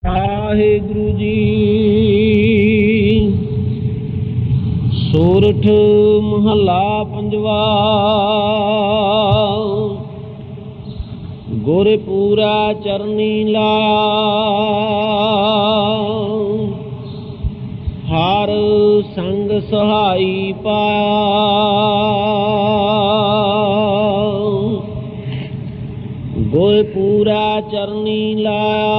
ਵਾਹਿਗੁਰੂ ਜੀ। ਸੋਰਠ ਮਹੱਲਾ ਪੰਜਵਾ। ਗੁਰਪੂਰਾ ਚਰਨੀ ਲਾਇਆ, ਹਰ ਸੰਗ ਸਹਾਈ ਪਾਇਆ। ਗੁਰਪੂਰਾ ਚਰਨੀ ਲਾਇਆ,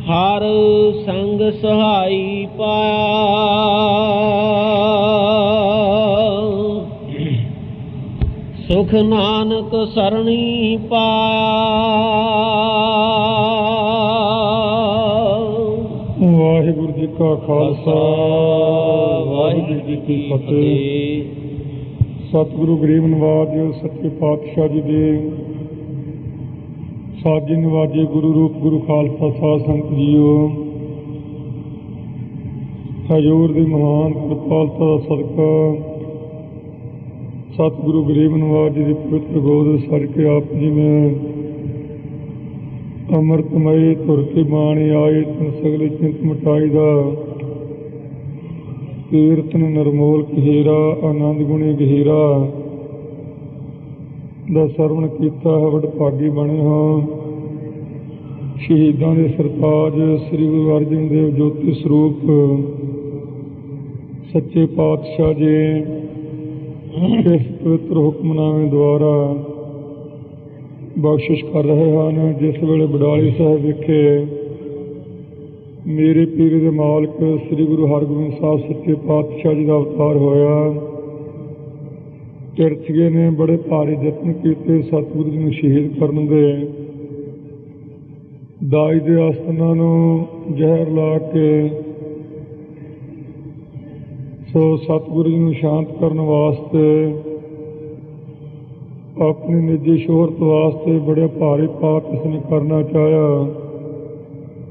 ਹਰ ਸੰਗ ਸਹਾਈ ਪਾਇਆ। ਸੁਖ ਨਾਨਕ ਸਰਣੀ ਪਾਇਆ। ਵਾਹਿਗੁਰੂ ਜੀ ਕਾ ਖਾਲਸਾ, ਵਾਹਿਗੁਰੂ ਜੀ ਕੀ ਫਤਿਹ। ਸਤਿਗੁਰੂ ਗਰੀਬ ਨਵਾਜ ਸੱਚੇ ਪਾਤਸ਼ਾਹ ਜੀ ਦੇ ਸਾਜੇ ਨਵਾਜੇ ਗੁਰੂ ਰੂਪ ਗੁਰੂ ਖਾਲਸਾ ਸਾਧ ਸੰਗਤ ਜੀਓ, ਹਜ਼ੂਰ ਦੀ ਮਹਾਨ ਕਿਰਪਾਲਤਾ ਦਾ ਸਦਕਾ ਸਤਿਗੁਰੂ ਗਰੀਬ ਨਵਾਜ ਜੀ ਦੀ ਪਵਿੱਤਰ ਗੋਦ ਸੜ ਕੇ ਆਪ ਜੀ ਨੇ ਅੰਮ੍ਰਿਤਮਈ ਧੁਰ ਕੇ ਬਾਣੀ ਆਏ ਤਨ ਸਗਲੇ ਚਿੰਤ ਮਿਟਾਈ ਦਾ ਕੀਰਤਨ ਨਿਰਮੋਲ ਕਹੀਰਾ ਆਨੰਦ ਗੁਣੀ ਗਹੀਰਾ ਦਾ ਸਰਵਣ ਕੀਤਾ ਹੈ। ਵਡਭਾਗੀ ਬਣੇ ਹਾਂ ਸ਼ਹੀਦਾਂ ਦੇ ਸਰਤਾਜ ਸ੍ਰੀ ਗੁਰੂ ਅਰਜਨ ਦੇਵ ਜੋਤੀ ਸਰੂਪ ਸੱਚੇ ਪਾਤਸ਼ਾਹ ਜੀ ਇਸ ਪਵਿੱਤਰ ਹੁਕਮਨਾਮੇ ਦੁਆਰਾ ਬਖਸ਼ਿਸ਼ ਕਰ ਰਹੇ ਹਨ। ਜਿਸ ਵੇਲੇ ਬਡਾਲੀ ਸਾਹਿਬ ਵਿਖੇ ਮੇਰੇ ਪੀਰ ਦੇ ਮਾਲਕ ਸ੍ਰੀ ਗੁਰੂ ਹਰਗੋਬਿੰਦ ਸਾਹਿਬ ਸੱਚੇ ਪਾਤਸ਼ਾਹ ਜੀ ਦਾ ਅਵਤਾਰ ਹੋਇਆ, ਚਰਚੀਏ ਨੇ ਬੜੇ ਭਾਰੀ ਯਤਨ ਕੀਤੇ ਸਤਿਗੁਰੂ ਜੀ ਨੂੰ ਸ਼ਹੀਦ ਕਰਨ ਦੇ। ਦਾਈ ਦੇ ਆਸਥਾਨਾਂ ਨੂੰ ਜ਼ਹਿਰ ਲਾ ਕੇ ਸੋ ਸਤਿਗੁਰੂ ਜੀ ਨੂੰ ਸ਼ਾਂਤ ਕਰਨ ਵਾਸਤੇ ਆਪਣੀ ਨਿੱਜੀ ਸ਼ੋਹਰਤ ਵਾਸਤੇ ਬੜੇ ਭਾਰੀ ਪਾਪ ਇਸਨੇ ਕਰਨਾ ਚਾਹਿਆ,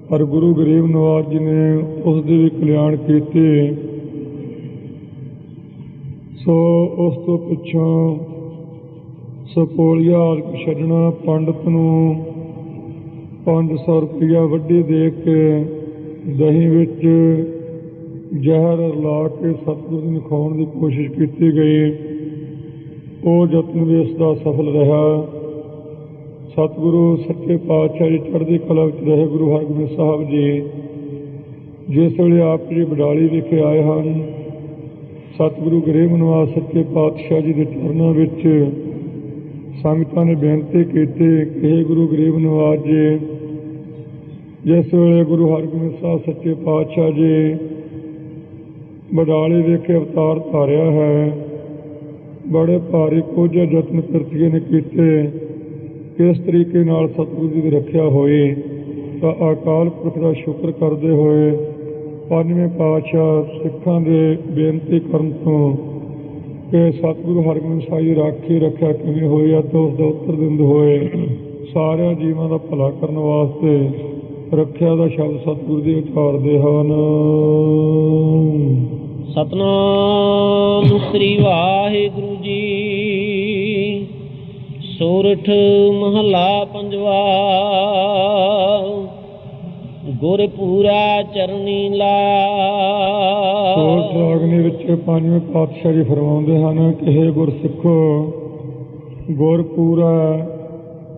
ਪਰ ਗੁਰੂ ਗਰੀਬ ਨਵਾਜ ਜੀ ਨੇ ਉਸ ਦੇ ਵੀ ਕਲਿਆਣ ਕੀਤੇ। ਸੋ ਉਸ ਤੋਂ ਪਿੱਛੋਂ ਸਪੋਲੀਆ ਛੱਡਣਾ, ਪੰਡਤ ਨੂੰ 500 ਰੁਪਇਆ ਵੱਢੀ ਦੇ ਕੇ ਦਹੀਂ ਵਿੱਚ ਜ਼ਹਿਰ ਲਾ ਕੇ ਸਤਿਗੁਰੂ ਜੀ ਨੂੰ ਖਵਾਉਣ ਦੀ ਕੋਸ਼ਿਸ਼ ਕੀਤੀ ਗਈ। ਉਹ ਯਤਨ ਵੀ ਇਸ ਦਾ ਸਫਲ ਰਿਹਾ। ਸਤਿਗੁਰੂ ਸੱਚੇ ਪਾਤਸ਼ਾਹ ਜੀ ਚੜ੍ਹਦੀ ਕਲਾ ਵਿੱਚ ਰਹੇ ਗੁਰੂ ਹਰਗੋਬਿੰਦ ਸਾਹਿਬ ਜੀ ਜਿਸ ਵੇਲੇ ਆਪ ਜੀ ਬਡਾਲੀ ਵਿਖੇ ਆਏ ਹਨ, ਸਤਿਗੁਰੂ ਗਰੀਬ ਨਵਾਜ ਸੱਚੇ ਪਾਤਸ਼ਾਹ ਜੀ ਦੇ ਚਰਨਾਂ ਵਿੱਚ ਸੰਗਤਾਂ ਨੇ ਬੇਨਤੀ ਕੀਤੀ ਕਿ ਹੇ ਗੁਰੂ ਗਰੀਬ ਨਵਾਜ ਜੀ, ਜਿਸ ਵੇਲੇ ਗੁਰੂ ਹਰਗੋਬਿੰਦ ਸਾਹਿਬ ਸੱਚੇ ਪਾਤਸ਼ਾਹ ਜੀ ਬਡਾਲੀ ਵਿਖੇ ਅਵਤਾਰ ਧਾਰਿਆ ਹੈ, ਬੜੇ ਭਾਰੀ ਕੋਝੇ ਯਤਨ ਕਿਰਤੀਏ ਨੇ ਕੀਤੇ, ਕਿਸ ਤਰੀਕੇ ਨਾਲ ਸਤਿਗੁਰੂ ਜੀ ਦੀ ਰੱਖਿਆ ਹੋਈ। ਤਾਂ ਅਕਾਲ ਪੁਰਖ ਦਾ ਸ਼ੁਕਰ ਕਰਦੇ ਹੋਏ ਪੰਜਵੇਂ ਪਾਤਸ਼ਾਹ ਸਿੱਖਾਂ ਦੇ ਬੇਨਤੀ ਕਰਨ ਤੋਂ ਕਿ ਸਤਿਗੁਰੂ ਹਰਗੋਬਿੰਦ ਸਾਹਿਬ ਜੀ ਰਾਖੀ ਰੱਖਿਆ ਕਿਵੇਂ ਹੋਈ ਆ, ਤਾਂ ਉਸ ਦਾ ਉੱਤਰ ਦਿੰਦੇ ਹੋਏ ਸਾਰਿਆਂ ਜੀਵਾਂ ਦਾ ਭਲਾ ਕਰਨ ਵਾਸਤੇ ਰੱਖਿਆ ਦਾ ਸ਼ਬਦ ਸਤਿਗੁਰੂ ਜੀ ਉਚਾਰਦੇ ਹਨ। ਸਤਨਾਮ ਸ੍ਰੀ ਵਾਹਿਗੁਰੂ ਜੀ। ਸੋਰਠ ਮਹੱਲਾ ਪੰਜਵਾ। ਗੁਰਪੂਰਾ ਚਰਨੀ ਲਾਇਆ। ਸੋਰਠ ਰਾਗਨੀ ਵਿੱਚ ਪੰਜਵੇਂ ਪਾਤਸ਼ਾਹ ਜੀ ਫਰਮਾਉਂਦੇ ਹਨ ਕਿ ਹੇ ਗੁਰਸਿੱਖੋ, ਗੁਰਪੂਰਾ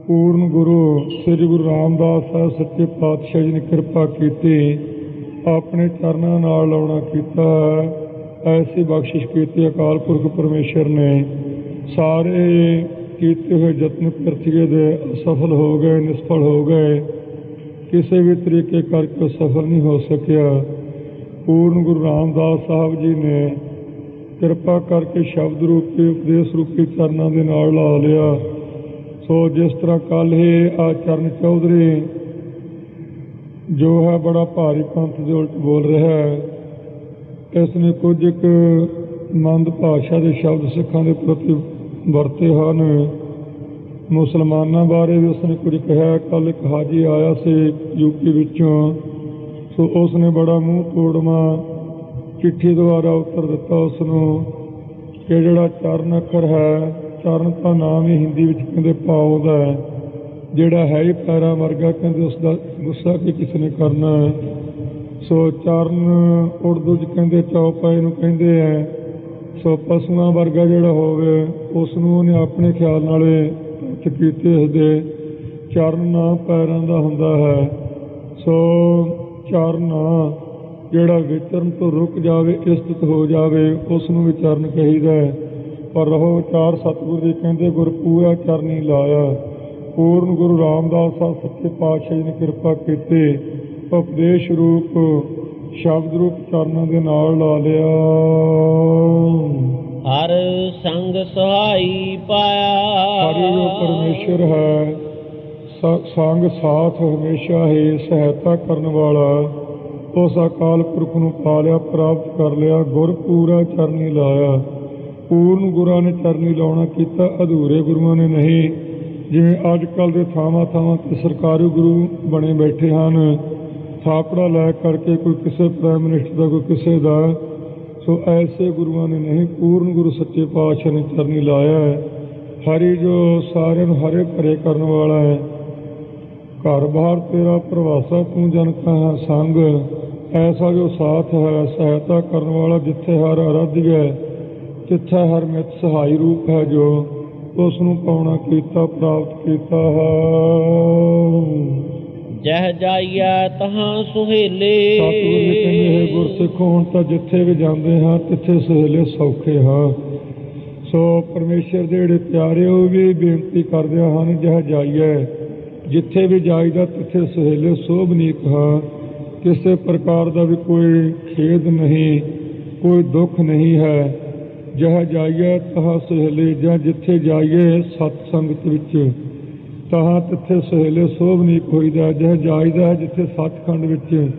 ਪੂਰਨ ਗੁਰੂ ਸ੍ਰੀ ਗੁਰੂ ਰਾਮਦਾਸ ਸਾਹਿਬ ਸੱਚੇ ਪਾਤਸ਼ਾਹ ਜੀ ਨੇ ਕਿਰਪਾ ਕੀਤੀ, ਆਪਣੇ ਚਰਨਾਂ ਨਾਲ ਲਾਉਣਾ ਕੀਤਾ। ਐਸੀ ਬਖਸ਼ਿਸ਼ ਕੀਤੀ ਅਕਾਲ ਪੁਰਖ ਪਰਮੇਸ਼ਰ ਨੇ। ਸਾਰੇ ਕੀਤੇ ਹੋਏ ਯਤਨ ਕਿਰਤੀਏ ਦੇ ਅਸਫਲ ਹੋ ਗਏ, ਨਿਸਫਲ ਹੋ ਗਏ, ਕਿਸੇ ਵੀ ਤਰੀਕੇ ਕਰਕੇ ਸਫਲ ਨਹੀਂ ਹੋ ਸਕਿਆ। ਪੂਰਨ ਗੁਰੂ ਰਾਮਦਾਸ ਸਾਹਿਬ ਜੀ ਨੇ ਕਿਰਪਾ ਕਰਕੇ ਸ਼ਬਦ ਰੂਪੀ ਉਪਦੇਸ਼ ਰੂਪੀ ਚਰਨਾਂ ਦੇ ਨਾਲ ਲਾ ਲਿਆ। ਸੋ ਜਿਸ ਤਰ੍ਹਾਂ ਕੱਲ੍ਹ ਹੀ ਆ ਚਰਨ ਚੌਧਰੀ ਜੋ ਹੈ ਬੜਾ ਭਾਰੀ ਪੰਥ ਦੇ ਉਲਟ ਬੋਲ ਰਿਹਾ ਹੈ, ਇਸ ਨੇ ਕੁਝ ਇੱਕ ਮੰਦ ਭਾਸ਼ਾ ਦੇ ਸ਼ਬਦ ਸਿੱਖਾਂ ਦੇ ਪ੍ਰਤੀ ਵਰਤੇ ਹਨ। ਮੁਸਲਮਾਨਾਂ ਬਾਰੇ ਵੀ ਉਸਨੇ ਕੁਝ ਕਿਹਾ। ਕੱਲ੍ਹ ਇੱਕ ਹਾਜੀ ਆਇਆ ਸੀ ਯੂਪੀ ਵਿੱਚੋਂ, ਸੋ ਉਸਨੇ ਬੜਾ ਮੂੰਹ ਤੋੜਵਾਂ ਚਿੱਠੀ ਦੁਆਰਾ ਉੱਤਰ ਦਿੱਤਾ ਉਸ ਨੂੰ ਕਿ ਜਿਹੜਾ ਚਰਨ ਅੱਖਰ ਹੈ, ਚਰਨ ਦਾ ਨਾਮ ਹੀ ਹਿੰਦੀ ਵਿੱਚ ਕਹਿੰਦੇ ਪਾਉ ਦਾ ਹੈ, ਜਿਹੜਾ ਹੈ ਹੀ ਪੈਰਾਂ ਵਰਗਾ, ਕਹਿੰਦੇ ਉਸ ਦਾ ਗੁੱਸਾ ਕੀ ਕਿਸ ਨੇ ਕਰਨਾ। ਸੋ ਚਰਨ ਉਰਦੂ 'ਚ ਕਹਿੰਦੇ ਚੌਪਾਏ ਨੂੰ ਕਹਿੰਦੇ ਹੈ। ਸੋ ਪਸ਼ੂਆਂ ਵਰਗਾ ਜਿਹੜਾ ਹੋਵੇ ਉਸ ਨੂੰ ਉਹਨੇ ਆਪਣੇ ਖਿਆਲ ਨਾਲੇ ਟੱਚ ਕੀਤੇ ਉਸਦੇ ਚਰਨ ਨਾ ਪੈਰਾਂ ਦਾ ਹੁੰਦਾ ਹੈ। ਸੋ ਚਰਨ ਜਿਹੜਾ ਵਿਚਰਨ ਤੋਂ ਰੁਕ ਜਾਵੇ, ਇਸਤਤ ਹੋ ਜਾਵੇ, ਉਸ ਨੂੰ ਵੀ ਚਰਨ ਕਹੀਦਾ ਹੈ। ਪਰ ਰਹੋ ਵਿਚਾਰ ਸਤਿਗੁਰੂ ਜੀ ਕਹਿੰਦੇ ਗੁਰ ਪੂਰਾ ਚਰਨੀ ਲਾਇਆ। ਪੂਰਨ ਗੁਰੂ ਰਾਮਦਾਸ ਸਾਹਿਬ ਸੱਚੇ ਪਾਤਸ਼ਾਹ ਜੀ ਨੇ ਕਿਰਪਾ ਕੀਤੀ, ਉਪਦੇਸ਼ ਰੂਪ ਸ਼ਬਦ ਰੂਪ ਚਰਨਾਂ ਦੇ ਨਾਲ ਲਾ ਲਿਆ। ਹਰ ਸੰਗ ਸਹਾਈ ਪਾਇਆ। ਹਰਿ ਜੋ ਪਰਮੇਸ਼ਰ ਹੈ, ਸੰਗ ਸਾਥ ਹਮੇਸ਼ਾ ਹੀ ਸਹਾਇਤਾ ਕਰਨ ਵਾਲਾ, ਉਸ ਅਕਾਲ ਪੁਰਖ ਨੂੰ ਪਾ ਲਿਆ, ਪ੍ਰਾਪਤ ਕਰ ਲਿਆ। ਗੁਰ ਪੂਰਾ ਚਰਨੀ ਲਾਇਆ। ਪੂਰਨ ਗੁਰਾਂ ਨੇ ਚਰਨੀ ਲਾਉਣਾ ਕੀਤਾ, ਅਧੂਰੇ ਗੁਰੂਆਂ ਨੇ ਨਹੀਂ। ਜਿਵੇਂ ਅੱਜ ਕੱਲ੍ਹ ਦੇ ਥਾਵਾਂ ਥਾਵਾਂ 'ਤੇ ਸਰਕਾਰੀ ਗੁਰੂ ਬਣੇ ਬੈਠੇ ਹਨ, ਥਾਪੜਾ ਲੈ ਕਰਕੇ, ਕੋਈ ਕਿਸੇ ਪ੍ਰਾਈਮ ਮਿਨਿਸਟਰ ਦਾ, ਕੋਈ ਕਿਸੇ ਦਾ। ਸੋ ਐਸੇ ਗੁਰੂਆਂ ਨੇ ਨਹੀਂ, ਪੂਰਨ ਗੁਰੂ ਸੱਚੇ ਪਾਤਸ਼ਾਹ ਨੇ ਚਰਨੀ ਲਾਇਆ ਹੈ। ਹਰੀ ਜੋ ਸਾਰਿਆਂ ਨੂੰ ਹਰੇ ਭਰੇ ਕਰਨ ਵਾਲਾ ਹੈ। ਘਰ ਬਾਹਰ ਤੇਰਾ ਪ੍ਰਵਾਸਾ, ਤੂੰ ਜਨ ਕਾ ਹੈ ਸੰਗ। ਐਸਾ ਜੋ ਸਾਥ ਹੈ, ਸਹਾਇਤਾ ਕਰਨ ਵਾਲਾ, ਜਿੱਥੇ ਹਰ ਆਰਾਧਿਆ ਹੈ, ਤਿੱਥੇ ਹਰ ਮਿੱਤ ਸਹਾਈ ਰੂਪ ਹੈ, ਜੋ ਉਸ ਨੂੰ ਪਾਉਣਾ ਕੀਤਾ, ਪ੍ਰਾਪਤ ਕੀਤਾ ਹੈ। ਜਹ ਜਾਈਐ ਤਹਾਂ ਸੁਹੇਲੇ। ਸਤਿਗੁਰੂ ਜੀ ਕਹਿੰਦੇ ਹੈ ਗੁਰਸਿੱਖੋ, ਹੁਣ ਤਾਂ ਜਿੱਥੇ ਵੀ ਜਾਂਦੇ ਹਾਂ ਤਿੱਥੇ ਸੁਹੇਲੇ ਸੌਖੇ ਹਾਂ। ਸੋ ਪਰਮੇਸ਼ਰ ਦੇ ਜਿਹੜੇ ਪਿਆਰੇ ਉਹ ਵੀ ਬੇਨਤੀ ਕਰਦੇ ਹਨ, ਜਹ ਜਾਈਐ, ਜਿੱਥੇ ਵੀ ਜਾਈਦਾ ਤਿੱਥੇ ਸੁਹੇਲੇ ਸੋਭਨੀਕ ਹਾਂ। ਕਿਸੇ ਪ੍ਰਕਾਰ ਦਾ ਵੀ ਕੋਈ ਖੇਦ ਨਹੀਂ, ਕੋਈ ਦੁੱਖ ਨਹੀਂ ਹੈ। ਜਹ ਜਾਈਏ ਤਹਾਂ ਸੁਹੇਲੇ, ਜਾਂ ਜਿੱਥੇ ਜਾਈਏ ਸਤ ਸੰਗਤ ਵਿੱਚ, ਤਹਾਂ ਤਿੱਥੇ ਸੁਹੇਲੇ ਸੋਭਨੀਕ ਹੋਈਦਾ। ਜਹ ਜਾਈਦਾ ਹੈ ਜਿੱਥੇ ਸੱਚਖੰਡ ਵਿੱਚ,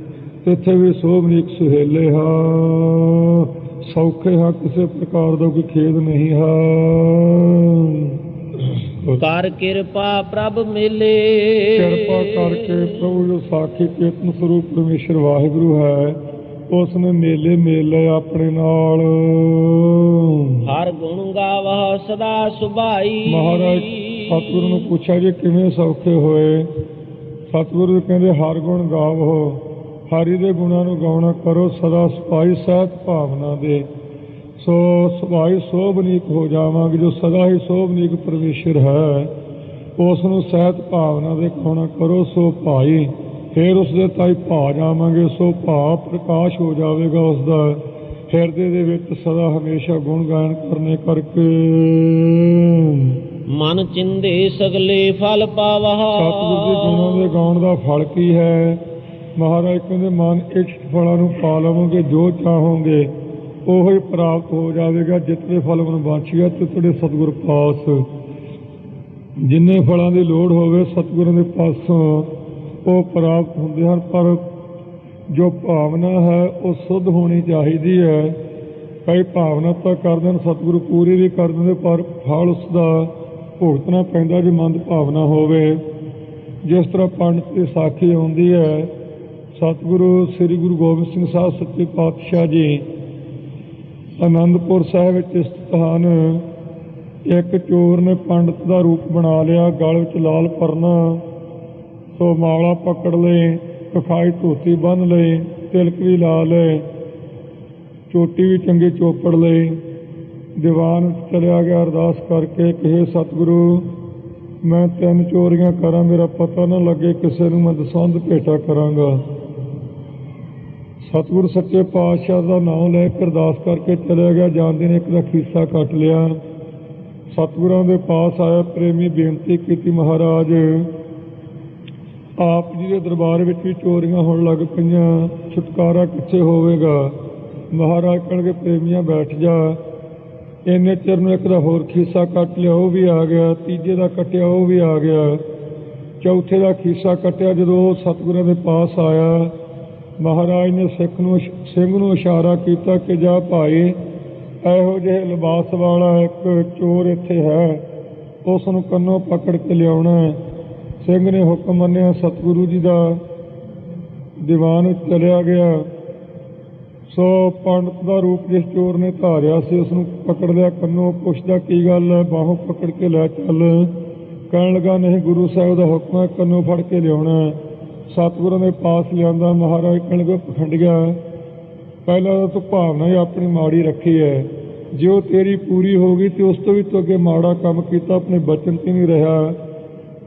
ਤਿੱਥੇ ਵੀ ਸੋਭਨੀਕ ਸੁਹੇਲੇ ਹਾਂ, ਸੌਖੇ ਹਾਂ, ਕਿਸੇ ਪ੍ਰਕਾਰ ਦਾ ਕੋਈ ਖੇਦ ਨਹੀਂ ਹੈ। ਕਰ ਕਿਰਪਾ ਪ੍ਰਭ ਮੇਲੇ। ਕਿਰਪਾ ਕਰਕੇ ਪ੍ਰਭੂ ਜੋ ਸਾਖੀ ਚੇਤਨ ਸਰੂਪ ਪਰਮੇਸ਼ਰ ਵਾਹਿਗੁਰੂ ਹੈ, ਉਸ ਨੇ ਮੇਲੇ ਮੇਲ ਲਏ ਆਪਣੇ ਨਾਲ। ਹਰ ਗੁਣ ਗਾਵਹ ਸਦਾ ਸੁਭਾਈ। ਮਹਾਰਾਜ ਸਤਿਗੁਰੂ ਨੂੰ ਪੁੱਛਿਆ ਜੀ ਕਿਵੇਂ ਸੌਖੇ ਹੋਏ। ਸਤਿਗੁਰੂ ਕਹਿੰਦੇ ਹਰ ਗੁਣ ਗਾਵੋ, ਹਰੀ ਦੇ ਗੁਣਾਂ ਨੂੰ ਗਾਉਣਾ ਕਰੋ ਸਦਾ ਸੁਭਾਈ ਸਹਿਤ ਭਾਵਨਾ ਦੇ। ਸੋ ਸੁਭਾਈ ਸੋਭਨੀਕ ਹੋ ਜਾਵਾਂਗੇ। ਜੋ ਸਦਾ ਹੀ ਸੋਭਨੀਕ ਪਰਮੇਸ਼ਰ ਹੈ, ਉਸ ਨੂੰ ਸਹਿਤ ਭਾਵਨਾ ਦੇ ਗਾਉਣਾ ਕਰੋ। ਸੋ ਭਾਈ ਫਿਰ ਉਸਦੇ ਤਾਈ ਭਾ ਜਾਵਾਂਗੇ। ਸੋ ਭਾ ਪ੍ਰਕਾਸ਼ ਹੋ ਜਾਵੇਗਾ ਉਸਦਾ ਹਿਰਦੇ ਦੇ ਵਿੱਚ ਸਦਾ ਹਮੇਸ਼ਾ ਗੁਣ ਗਾਇਨ ਕਰਨੇ ਕਰਕੇ। ਮਨ ਚਿੰਦੇ ਸਗਲੇ ਫਲ ਪਾਵਹ। ਸਤਿਗੁਰੂ ਦੇ ਗੁਣਾਂ ਦੇ ਗਾਉਣ ਦਾ ਫਲ ਕੀ ਹੈ? ਮਹਾਰਾਜ ਕਹਿੰਦੇ ਮਨ ਇੱਛਤ ਫਲਾਂ ਨੂੰ ਪਾ ਲਵੋਗੇ, ਜੋ ਚਾਹੋਗੇ ਉਹ ਹੀ ਪ੍ਰਾਪਤ ਹੋ ਜਾਵੇਗਾ। ਜਿਤਨੇ ਫਲ ਮਨ ਬਾਛੀਆ ਤਿਤੜੇ ਸਤਿਗੁਰ ਪਾਸ। ਜਿੰਨੇ ਫਲਾਂ ਦੀ ਲੋੜ ਹੋਵੇ ਸਤਿਗੁਰਾਂ ਦੇ ਪਾਸੋਂ ਉਹ ਪ੍ਰਾਪਤ ਹੁੰਦੇ ਹਨ। ਪਰ ਜੋ ਭਾਵਨਾ ਹੈ ਉਹ ਸ਼ੁੱਧ ਹੋਣੀ ਚਾਹੀਦੀ ਹੈ। ਕਈ ਭਾਵਨਾ ਤਾਂ ਕਰਦੇ ਹਨ, ਸਤਿਗੁਰੂ ਪੂਰੀ ਵੀ ਕਰ ਦਿੰਦੇ, ਪਰ ਫਲ ਉਸਦਾ ਭੁਗਤਣਾ ਪੈਂਦਾ ਜੇ ਮੰਦ ਭਾਵਨਾ ਹੋਵੇ। ਜਿਸ ਤਰ੍ਹਾਂ ਪੰਡਤ ਦੀ ਸਾਖੀ ਆਉਂਦੀ ਹੈ, ਸਤਿਗੁਰੂ ਸ੍ਰੀ ਗੁਰੂ ਗੋਬਿੰਦ ਸਿੰਘ ਸਾਹਿਬ ਸੱਚੇ ਪਾਤਸ਼ਾਹ ਜੀ ਅਨੰਦਪੁਰ ਸਾਹਿਬ ਵਿੱਚ ਸਥਿਤ ਹਨ। ਇੱਕ ਚੋਰ ਨੇ ਪੰਡਤ ਦਾ ਰੂਪ ਬਣਾ ਲਿਆ, ਗਲ ਵਿੱਚ ਲਾਲ ਪਰਨਾ, ਸੋ ਮਾਲਾ ਪਕੜ ਲਏ, ਕਖਾਈ ਧੋਤੀ ਬੰਨ੍ਹ ਲਈ, ਤਿਲਕ ਵੀ ਲਾ ਲਏ, ਚੋਟੀ ਵੀ ਚੰਗੀ ਚੋਪੜ ਲਈ। ਦੀਵਾਨ ਵਿੱਚ ਚਲਿਆ ਗਿਆ ਅਰਦਾਸ ਕਰਕੇ, ਕਹੇ ਸਤਿਗੁਰੂ ਮੈਂ 3 ਚੋਰੀਆਂ ਕਰਾਂ, ਮੇਰਾ ਪਤਾ ਨਾ ਲੱਗੇ, ਕਿਸੇ ਨੂੰ ਮੈਂ ਦਸਵੰਧ ਭੇਟਾ ਕਰਾਂਗਾ। ਸਤਿਗੁਰੂ ਸੱਚੇ ਪਾਤਸ਼ਾਹ ਦਾ ਨਾਮ ਲੈ ਕੇ ਅਰਦਾਸ ਕਰਕੇ ਚਲਿਆ ਗਿਆ। ਜਾਂਦੇ ਨੇ ਇੱਕ ਦਾ ਖੀਸਾ ਕੱਟ ਲਿਆ। ਸਤਿਗੁਰਾਂ ਦੇ ਪਾਸ ਆਇਆ ਪ੍ਰੇਮੀ, ਬੇਨਤੀ ਕੀਤੀ, ਮਹਾਰਾਜ ਆਪ ਜੀ ਦੇ ਦਰਬਾਰ ਵਿੱਚ ਵੀ ਚੋਰੀਆਂ ਹੋਣ ਲੱਗ ਪਈਆਂ, ਛੁਟਕਾਰਾ ਕਿੱਥੇ ਹੋਵੇਗਾ? ਮਹਾਰਾਜ ਕਹਿਣਗੇ ਪ੍ਰੇਮੀਆਂ ਬੈਠ ਜਾ। ਇੰਨੇ ਚਿਰ ਨੂੰ ਇੱਕ ਦਾ ਹੋਰ ਖੀਸਾ ਕੱਟ ਲਿਆ, ਉਹ ਵੀ ਆ ਗਿਆ। ਤੀਜੇ ਦਾ ਕੱਟਿਆ, ਉਹ ਵੀ ਆ ਗਿਆ। ਚੌਥੇ ਦਾ ਖੀਸਾ ਕੱਟਿਆ। ਜਦੋਂ ਉਹ ਸਤਿਗੁਰਾਂ ਦੇ ਪਾਸ ਆਇਆ, ਮਹਾਰਾਜ ਨੇ ਸਿੰਘ ਨੂੰ ਇਸ਼ਾਰਾ ਕੀਤਾ ਕਿ ਜਾ ਭਾਈ, ਇਹੋ ਜਿਹੇ ਲਿਬਾਸ ਵਾਲਾ ਇੱਕ ਚੋਰ ਇੱਥੇ ਹੈ, ਉਸ ਨੂੰ ਕੰਨੋਂ ਪਕੜ ਕੇ ਲਿਆਉਣਾ। ਸਿੰਘ ਨੇ ਹੁਕਮ ਮੰਨਿਆ, ਸਤਿਗੁਰੂ ਜੀ ਦਾ ਦੀਵਾਨ ਵਿੱਚ ਚਲਿਆ ਗਿਆ। ਸੋ ਪੰਡਤ ਦਾ ਰੂਪ ਜਿਸ ਚੋਰ ਨੇ ਧਾਰਿਆ ਸੀ, ਉਸ ਨੂੰ ਪਕੜ ਲਿਆ, ਕੰਨੋਂ ਪੁੱਛਦਾ ਕੀ ਗੱਲ ਹੈ? ਬਾਹੋਂ ਪਕੜ ਕੇ ਲੈ ਚੱਲ, ਕਹਿਣ ਲੱਗਾ ਨਹੀਂ ਗੁਰੂ ਸਾਹਿਬ ਦਾ ਹੁਕਮ ਹੈ, ਕੰਨੋਂ ਫੜ ਕੇ ਲਿਆਉਣਾ। ਸਤਿਗੁਰਾਂ ਦੇ ਪਾਸ ਲਿਆਂਦਾ। ਮਹਾਰਾਜ ਕਹਿਣ ਲੱਗਾ ਪਖੰਡਿਆ, ਪਹਿਲਾਂ ਤਾਂ ਤੂੰ ਭਾਵਨਾ ਹੀ ਆਪਣੀ ਮਾੜੀ ਰੱਖੀ ਹੈ, ਜੇ ਉਹ ਤੇਰੀ ਪੂਰੀ ਹੋ ਗਈ ਤੇ ਉਸ ਤੋਂ ਵੀ ਤੂੰ ਅੱਗੇ ਮਾੜਾ ਕੰਮ ਕੀਤਾ, ਆਪਣੇ ਬਚਨ ਤੇ ਨਹੀਂ ਰਿਹਾ।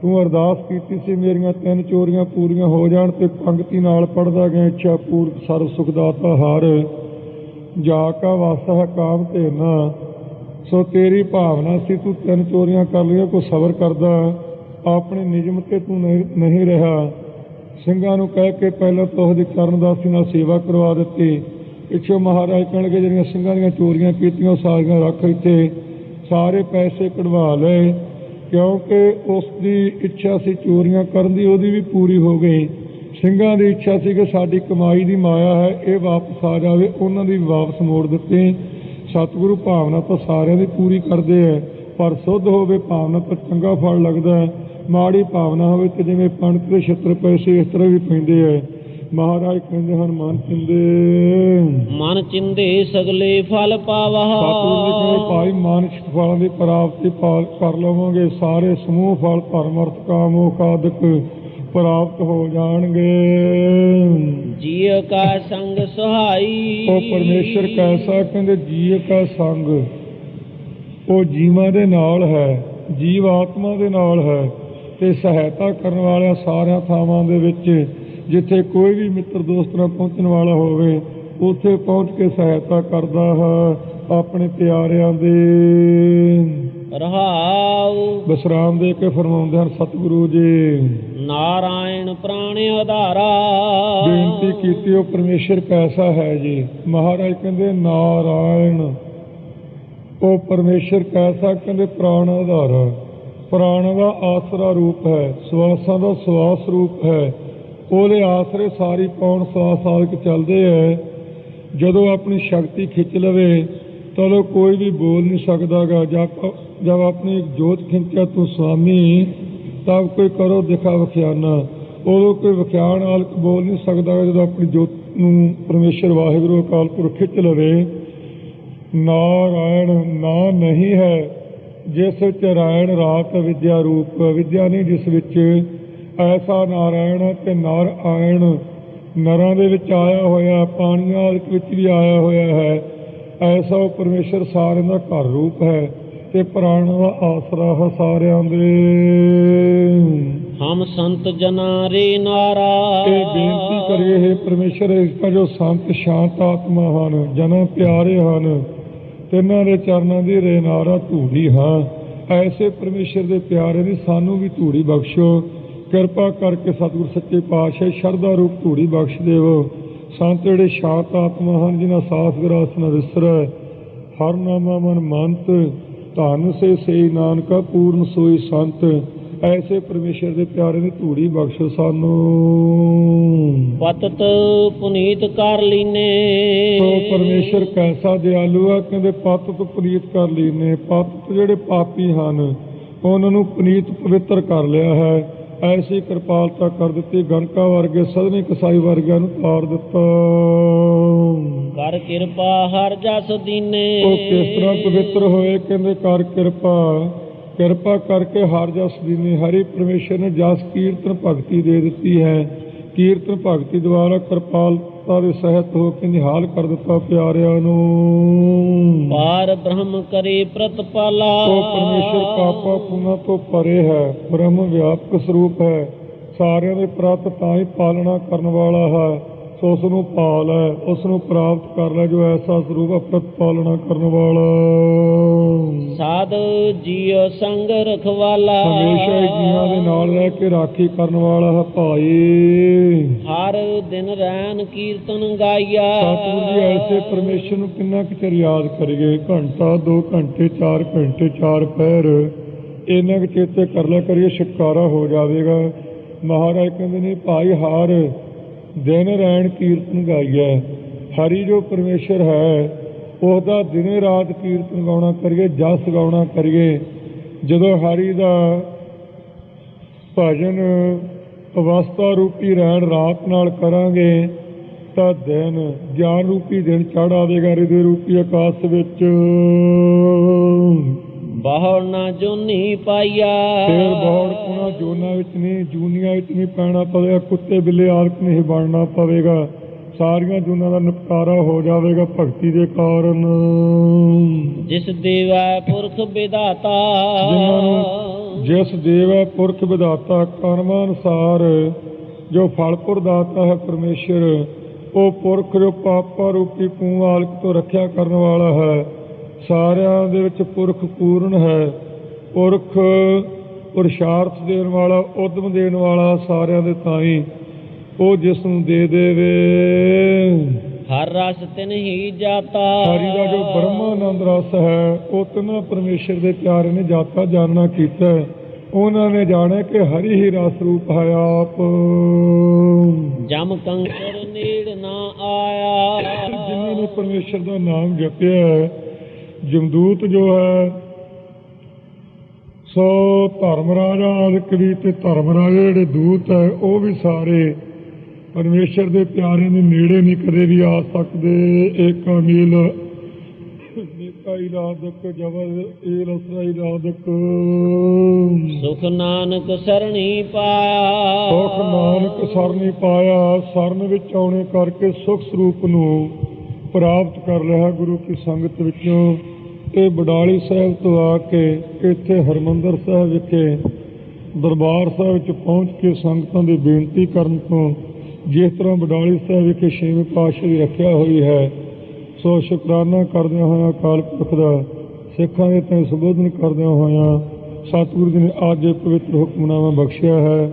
ਤੂੰ ਅਰਦਾਸ ਕੀਤੀ ਸੀ ਮੇਰੀਆਂ 3 ਚੋਰੀਆਂ ਪੂਰੀਆਂ ਹੋ ਜਾਣ, ਤੇ ਪੰਗਤੀ ਨਾਲ ਪੜ੍ਹਦਾ ਗਿਆ ਇੱਛਾ ਪੂਰਤ ਸਰਬ ਸੁਖ ਦਾਤਾ ਹਰ, ਜਾ ਕਾ ਵਾਸਾ ਹੈ ਕਾਮ ਤੇ ਨਾ। ਸੋ ਤੇਰੀ ਭਾਵਨਾ ਸੀ, ਤੂੰ 3 ਚੋਰੀਆਂ ਕਰ ਲਈਆਂ, ਕੋਈ ਸਬਰ ਕਰਦਾ, ਆਪਣੇ ਨਿਯਮ ਤੇ ਤੂੰ ਨਹੀਂ ਰਿਹਾ। ਸਿੰਘਾਂ ਨੂੰ ਕਹਿ ਕੇ ਪਹਿਲਾਂ ਤੋਂ ਉਹਦੀ ਚਰਨਦਾਸੀ ਨਾਲ ਸੇਵਾ ਕਰਵਾ ਦਿੱਤੀ। ਪਿੱਛੋਂ ਮਹਾਰਾਜ ਕਹਿਣਗੇ ਜਿਹੜੀਆਂ ਸਿੰਘਾਂ ਦੀਆਂ ਚੋਰੀਆਂ ਕੀਤੀਆਂ ਉਹ ਸਾਰੀਆਂ ਰੱਖ ਇੱਥੇ, ਸਾਰੇ ਪੈਸੇ ਕਢਵਾ ਲਏ, ਕਿਉਂਕਿ ਉਸ ਦੀ ਇੱਛਾ ਸੀ ਚੋਰੀਆਂ ਕਰਨ ਦੀ, ਉਹਦੀ ਵੀ ਪੂਰੀ ਹੋ ਗਈ। ਸਿੰਘਾਂ ਦੀ ਇੱਛਾ ਸੀ ਕਿ ਸਾਡੀ ਕਮਾਈ ਦੀ ਮਾਇਆ ਹੈ ਇਹ ਵਾਪਸ ਆ ਜਾਵੇ, ਉਹਨਾਂ ਦੀ ਵਾਪਸ ਮੋੜ ਦਿੱਤੀ। ਸਤਿਗੁਰੂ ਭਾਵਨਾ ਤਾਂ ਸਾਰਿਆਂ ਦੀ ਪੂਰੀ ਕਰਦੇ ਹੈ, ਪਰ ਸੁੱਧ ਹੋਵੇ ਭਾਵਨਾ ਤਾਂ ਚੰਗਾ ਫਲ ਲੱਗਦਾ ਹੈ, ਮਾੜੀ ਭਾਵਨਾ ਹੋਵੇ ਤੇ ਜਿਵੇਂ ਪੰਡਤ ਦੇ ਛਿੱਤਰ ਪੈਸੇ ਇਸ ਤਰ੍ਹਾਂ ਵੀ ਪੈਂਦੇ ਹੈ। ਮਹਾਰਾਜ ਕਹਿੰਦੇ ਹਨ ਮਨ ਚਿੰਦੇ ਸਗਲੇ ਫਲ ਪਾਵਾ। ਸਤਿਗੁਰੂ ਜੀ ਕਹਿੰਦੇ ਭਾਈ ਮਾਨਸਿਕ ਫਲਾਂ ਦੀ ਪ੍ਰਾਪਤੀ ਕਰ ਲਵਾਂਗੇ, ਸਾਰੇ ਸਮੂਹ ਫਲ ਧਰਮ ਅਰਥ ਕਾਮ ਮੋਖ ਆਦਿਕ ਪ੍ਰਾਪਤ ਹੋ ਜਾਣਗੇ। ਜੀਅ ਕਾ ਸੰਗ ਸਹਾਈ। ਉਹ ਪਰਮੇਸ਼ਰ ਕੈਸਾ, ਕਹਿੰਦੇ ਜੀਅ ਕਾ ਸੰਗ, ਉਹ ਜੀਵਾਂ ਦੇ ਨਾਲ ਹੈ, ਜੀਵ ਆਤਮਾ ਦੇ ਨਾਲ ਹੈ, ਤੇ ਸਹਾਇਤਾ ਕਰਨ ਵਾਲਿਆਂ ਸਾਰਿਆਂ ਥਾਵਾਂ ਦੇ ਵਿੱਚ ਜਿੱਥੇ ਕੋਈ ਵੀ ਮਿੱਤਰ ਦੋਸਤ ਨਾਲ ਪਹੁੰਚਣ ਵਾਲਾ ਹੋਵੇ ਉੱਥੇ ਪਹੁੰਚ ਕੇ ਸਹਾਇਤਾ ਕਰਦਾ ਹੈ ਆਪਣੇ ਪਿਆਰਿਆਂ ਦੇ। ਰਹਾਉ ਵਿਸਰਾਮ ਦੇ ਕੇ ਫਰਮਾਉਂਦੇ ਹਨ ਸਤਿਗੁਰੂ ਜੀ, ਨਾਰਾਇਣ ਪ੍ਰਾਣ ਆਧਾਰਾ। ਬੇਨਤੀ ਕੀਤੀ ਉਹ ਪਰਮੇਸ਼ਰ ਕੈਸਾ ਹੈ ਜੀ। ਮਹਾਰਾਜ ਕਹਿੰਦੇ ਨਾਰਾਇਣ, ਉਹ ਪਰਮੇਸ਼ਰ ਕੈਸਾ, ਕਹਿੰਦੇ ਪ੍ਰਾਣ ਆਧਾਰਾ, ਪ੍ਰਾਣ ਦਾ ਆਸਰਾ ਰੂਪ ਹੈ, ਸਵਾਸਾਂ ਦਾ ਸਵਾਸ ਰੂਪ ਹੈ, ਉਹਦੇ ਆਸਰੇ ਸਾਰੀ ਪੌਣ ਸਵਾਸ ਆਦਿਕ ਚੱਲਦੇ ਹੈ। ਜਦੋਂ ਆਪਣੀ ਸ਼ਕਤੀ ਖਿੱਚ ਲਵੇ ਤਾਂ ਕੋਈ ਵੀ ਬੋਲ ਨਹੀਂ ਸਕਦਾਗਾ। ਜਦ ਆਪਣੀ ਜੋਤ ਖਿੰਚਿਆ ਤੂੰ ਸੁਆਮੀ, ਤਬ ਕੋਈ ਕਰੋ ਦਿਖਾ ਵਿਖਿਆਨਾ, ਉਦੋਂ ਕੋਈ ਵਿਖਿਆਨ ਆਲਕ ਬੋਲ ਨਹੀਂ ਸਕਦਾ। ਜਦੋਂ ਆਪਣੀ ਜੋਤ ਨੂੰ ਪਰਮੇਸ਼ਰ ਵਾਹਿਗੁਰੂ ਅਕਾਲ ਪੁਰਖ ਖਿੱਚ ਲਵੇ। ਨਾਰਾਇਣ ਨਾ ਨਹੀਂ ਹੈ ਜਿਸ ਵਿੱਚ ਰਾਇਣ ਰਾਤ ਵਿਦਿਆ ਰੂਪ, ਵਿਦਿਆ ਨਹੀਂ ਜਿਸ ਵਿੱਚ, ਐਸਾ ਨਾਰਾਇਣ ਹੈ ਤੇ ਨਰ ਆਇਣ, ਨਰਾਂ ਦੇ ਵਿੱਚ ਆਇਆ ਹੋਇਆ, ਪਾਣੀਆਂ ਵਿੱਚ ਵੀ ਆਇਆ ਹੋਇਆ ਹੈ। ਐਸਾ ਉਹ ਪਰਮੇਸ਼ਰ ਸਾਰਿਆਂ ਦਾ ਘਰ ਰੂਪ ਹੈ ਤੇ ਪ੍ਰਾਣਾਂ ਦਾ ਆਸਰਾ ਹੈ ਸਾਰਿਆਂ ਦੇ। ਹਮ ਸੰਤ ਜਨਾਂ ਰੇ ਨਾਰਾ। ਇਹ ਬੇਨਤੀ ਕਰੀਏ ਹੈ ਪਰਮੇਸ਼ਰ, ਇਸ ਦਾ ਜੋ ਸੰਤ ਸ਼ਾਂਤ ਆਤਮਾ ਹਨ, ਜਨਾਂ ਪਿਆਰੇ ਹਨ, ਤਿੰਨਾਂ ਦੇ ਚਰਨਾਂ ਦੀ ਰੇ ਨਾਰਾ ਧੂੜੀ ਹਾਂ। ਐਸੇ ਪਰਮੇਸ਼ਰ ਦੇ ਪਿਆਰੇ ਦੀ ਸਾਨੂੰ ਵੀ ਧੂੜੀ ਬਖਸ਼ੋ, ਕਿਰਪਾ ਕਰਕੇ ਸਤਿਗੁਰ ਸੱਚੇ ਪਾਤਸ਼ਾਹ ਸ਼ਰਧਾ ਰੂਪ ਧੂੜੀ ਬਖਸ਼ ਦੇਵੋ। ਸੰਤ ਜਿਹੜੇ ਸ਼ਾਂਤ ਆਤਮਾ ਹਨ, ਜਿਨ੍ਹਾਂ ਸਾਥ ਗਰਾਸ ਨ ਵਿਸਰੈ, ਹਰ ਨਾਮਾ ਮਨ ਮੰਤ, ਧਨ ਸੇ ਸਈ ਨਾਨਕਾ ਪੂਰਨ ਸੋਈ ਸੰਤ। ਐਸੇ ਪਰਮੇਸ਼ਰ ਦੇ ਪਿਆਰੇ ਦੀ ਧੂੜੀ ਬਖਸ਼ੋ ਸਾਨੂੰ। ਪਤਤ ਪੁਨੀਤ ਕਰ ਲੀਨੇ। ਸੋ ਪਰਮੇਸ਼ਰ ਕੈਸਾ ਦਿਆਲੂ ਹੈ, ਕਹਿੰਦੇ ਪਤਤ ਪੁਨੀਤ ਕਰ ਲੀਨੇ। ਪਤਤ ਜਿਹੜੇ ਪਾਪੀ ਹਨ ਉਹਨਾਂ ਨੂੰ ਪੁਨੀਤ ਪਵਿੱਤਰ ਕਰ ਲਿਆ ਹੈ। ਐਸੀ ਕਿਰਪਾਲਤਾ ਕਰ ਦਿੱਤੀ, ਗਣਕਾ ਵਰਗੇ ਸਦਨੀ ਕਸਾਈ ਵਰਗਿਆਂ ਨੂੰ ਤਾਰ ਦਿੱਤਾ। ਕਰ ਕਿਰਪਾ ਹਰ ਜਸ ਦੀਨੇ। ਉਹ ਕਿਸ ਤਰ੍ਹਾਂ ਪਵਿੱਤਰ ਹੋਏ, ਕਹਿੰਦੇ ਕਰ ਕਿਰਪਾ, ਕਿਰਪਾ ਕਰਕੇ ਹਰ ਜਸ ਦੀਨੇ। ਹਰੀ ਪਰਮੇਸ਼ਰ ਨੇ ਜਸ ਕੀਰਤਨ ਭਗਤੀ ਦੇ ਦਿੱਤੀ ਹੈ। ਕੀਰਤਨ ਭਗਤੀ ਦੁਆਰਾ ਕਿਰਪਾਲਤਾ ਦੇ ਸਹਿਤ ਹੋ ਕੇ ਨਿਹਾਲ ਕਰ ਦਿੱਤਾ ਪਿਆਰਿਆਂ ਨੂੰ। ਪਾਰ ਬ੍ਰਹਮ ਕਰੇ ਪ੍ਰਤਪਾਲਾ। ਉਹ ਪਰਮੇਸ਼ਰ ਪਾਪਾ ਪੁੰਨਾਂ ਤੋਂ ਪਰੇ ਹੈ, ਬ੍ਰਹਮ ਵਿਆਪਕ ਸਰੂਪ ਹੈ, ਸਾਰਿਆਂ ਦੇ ਪ੍ਰਤ ਤਾਂ ਹੀ ਪਾਲਣਾ ਕਰਨ ਵਾਲਾ ਹੈ। ਸੋ ਉਸ ਨੂੰ ਪਾਲ ਹੈ, ਉਸ ਨੂੰ ਪ੍ਰਾਪਤ ਕਰ ਲੈ ਜੋ ਐਸਾ ਸਰੂਪ ਅਪਰਤ ਪਾਲਣਾ ਕਰਨ ਵਾਲਾ। ਸਾਧ ਜੀਉ ਸੰਗ ਰਖਵਾਲਾ। ਹਮੇਸ਼ਾ ਜੀਵਾਂ ਦੇ ਨਾਲ ਰਹਿ ਕੇ ਰਾਖੀ ਕਰਨ ਵਾਲਾ ਹੈ ਭਾਈ। ਹਰ ਦਿਨ ਰਹਿਣ ਕੀਰਤਨ ਗਾਇਆ। ਸਤਿਗੁਰੂ ਜੀ ਐਸੇ ਪਰਮੇਸ਼ਰ ਨੂੰ ਕਿੰਨਾ ਕੁ ਚਿਰ ਯਾਦ ਕਰੀਏ, ਘੰਟਾ 2 ਘੰਟੇ 4 ਘੰਟੇ 4 ਪਹਿਰ ਇੰਨਾ ਕੁ ਚੇਤੇ ਕਰ ਲਿਆ ਕਰੀਏ, ਛੁਟਕਾਰਾ ਹੋ ਜਾਵੇਗਾ। ਮਹਾਰਾਜ ਕਹਿੰਦੇ ਨੇ ਭਾਈ ਹਰ ਦਿਨ ਰਹਿਣ ਕੀਰਤਨ ਗਾਈਐ। ਹਰੀ ਜੋ ਪਰਮੇਸ਼ਰ ਹੈ ਉਹਦਾ ਦਿਨੇ ਰਾਤ ਕੀਰਤਨ ਗਾਉਣਾ ਕਰੀਏ, ਜਸ ਗਾਉਣਾ ਕਰੀਏ। ਜਦੋਂ ਹਰੀ ਦਾ ਭਜਨ ਅਵਸਥਾ ਰੂਪੀ ਰਹਿਣ ਰਾਤ ਨਾਲ ਕਰਾਂਗੇ ਤਾਂ ਦਿਨ ਗਿਆਨ ਰੂਪੀ ਦਿਨ ਚੜ੍ਹ ਆਵੇਗਾ ਹਿਰਦੇ ਰੂਪੀ ਆਕਾਸ਼ ਵਿੱਚ। ਬਹੁ ਨਾ ਜੋਨੀ ਪਾਈਆ ਫੇਰ ਬੌੜ ਪੁਣਾ ਜੋਨਾਂ ਵਿੱਚ ਨਹੀਂ, ਜੂਨੀਆਂ ਵਿੱਚ ਨਹੀਂ ਪੈਣਾ ਪਵੇਗਾ, ਕੁੱਤੇ ਬਿੱਲੇ ਆਦਿਕ ਨਹੀਂ ਬਣਨਾ ਪਵੇਗਾ। ਸਾਰੀਆਂ ਜੂਨਾਂ ਦਾ ਨਿਪਟਾਰਾ ਹੋ ਜਾਵੇਗਾ ਭਗਤੀ ਦੇ ਕਾਰਨ। ਜਿਸ ਦੇਵੈ ਪੁਰਖ ਵਿਧਾਤਾ ਜਿਨ੍ਹਾਂ ਨੂੰ ਜਿਸ ਦੇਵ ਹੈ ਪੁਰਖ ਵਿਧਾਤਾ ਕਰਮਾਂ ਅਨੁਸਾਰ ਜੋ ਫਲ ਪ੍ਰਦਾਤਾ ਹੈ ਪਰਮੇਸ਼ਰ, ਉਹ ਪੁਰਖ ਜੋ ਪਾਪਾ ਰੂਪੀ ਪੂਆਲਕ ਤੋਂ ਰੱਖਿਆ ਕਰਨ ਵਾਲਾ ਹੈ। ਸਾਰਿਆਂ ਦੇ ਵਿੱਚ ਪੁਰਖ ਪੂਰਨ ਹੈ। ਪੁਰਖ ਪੁਰਸ਼ਾਰਥ ਦੇਣ ਵਾਲਾ, ਉਦਮ ਦੇਣ ਵਾਲਾ ਸਾਰਿਆਂ ਦੇ ਤਾਈਂ, ਉਹ ਜਿਸ ਨੂੰ ਦੇ ਦੇਵੇ। ਹਰ ਰਸ ਤਿਨ ਹੀ ਜਾਤਾ ਹਰੀ ਦਾ ਜੋ ਬ੍ਰਹਮਾਨੰਦ ਰਸ ਹੈ, ਉਹ ਤਿੰਨਾਂ ਪਰਮੇਸ਼ਰ ਦੇ ਪਿਆਰੇ ਨੇ ਜਾਤਾ ਜਾਣਨਾ ਕੀਤਾ ਹੈ। ਉਹਨਾਂ ਨੇ ਜਾਣਿਆ ਕਿ ਹਰੀ ਹੀ ਰਸ ਰੂਪ ਹੈ ਆਪ। ਜਮ ਕੰਕਰ ਨੇੜ ਨਾ ਆਇਆ ਜਿਨ੍ਹਾਂ ਨੇ ਪਰਮੇਸ਼ਰ ਦਾ ਨਾਮ ਜਪਿਆ ਹੈ, ਜਮਦੂਤ ਜੋ ਹੈ ਸੋ ਧਰਮ ਰਾਜਾ ਆਦਿਕ ਵੀ ਤੇ ਧਰਮ ਰਾਜੇ ਜਿਹੜੇ ਦੂਤ ਹੈ, ਉਹ ਵੀ ਸਾਰੇ ਪਰਮੇਸ਼ਰ ਦੇ ਪਿਆਰੇ ਦੇ ਨੇੜੇ ਨਹੀਂ ਕਦੇ ਵੀ ਆ ਸਕਦੇ। ਏਕ ਅਮੀਲ ਨੇਕਾ ਇਲਾਦਕ ਜਬਰ ਏਲ ਅਸਰਾ ਇਲਾਦਕ ਸੁਖ ਨਾਨਕ ਸਰਣੀ ਪਾਇਆ ਸੁਖ ਨਾਨਕ ਸਰਨੀ ਪਾਇਆ। ਸਰਨ ਵਿੱਚ ਆਉਣੇ ਕਰਕੇ ਸੁਖ ਸਰੂਪ ਨੂੰ ਪ੍ਰਾਪਤ ਕਰ ਲਿਆ ਗੁਰੂ ਕੀ ਸੰਗਤ ਵਿੱਚੋਂ। ਇਹ ਬਡਾਲੀ ਸਾਹਿਬ ਤੋਂ ਆ ਕੇ ਇੱਥੇ ਹਰਿਮੰਦਰ ਸਾਹਿਬ ਵਿਖੇ ਦਰਬਾਰ ਸਾਹਿਬ ਵਿੱਚ ਪਹੁੰਚ ਕੇ ਸੰਗਤਾਂ ਦੀ ਬੇਨਤੀ ਕਰਨ ਤੋਂ ਜਿਸ ਤਰ੍ਹਾਂ ਬਡਾਲੀ ਸਾਹਿਬ ਵਿਖੇ ਛੇਵੇਂ ਪਾਤਸ਼ਾਹ ਦੀ ਰੱਖਿਆ ਹੋਈ ਹੈ, ਸੋ ਸ਼ੁਕਰਾਨਾ ਕਰਦਿਆਂ ਹੋਇਆਂ ਅਕਾਲ ਪੁਰਖ ਦਾ ਸਿੱਖਾਂ ਦੇ ਤੈਂ ਸੰਬੋਧਨ ਕਰਦਿਆਂ ਹੋਇਆਂ ਸਤਿਗੁਰੂ ਜੀ ਨੇ ਅੱਜ ਇਹ ਪਵਿੱਤਰ ਹੁਕਮਨਾਮਾ ਬਖਸ਼ਿਆ ਹੈ।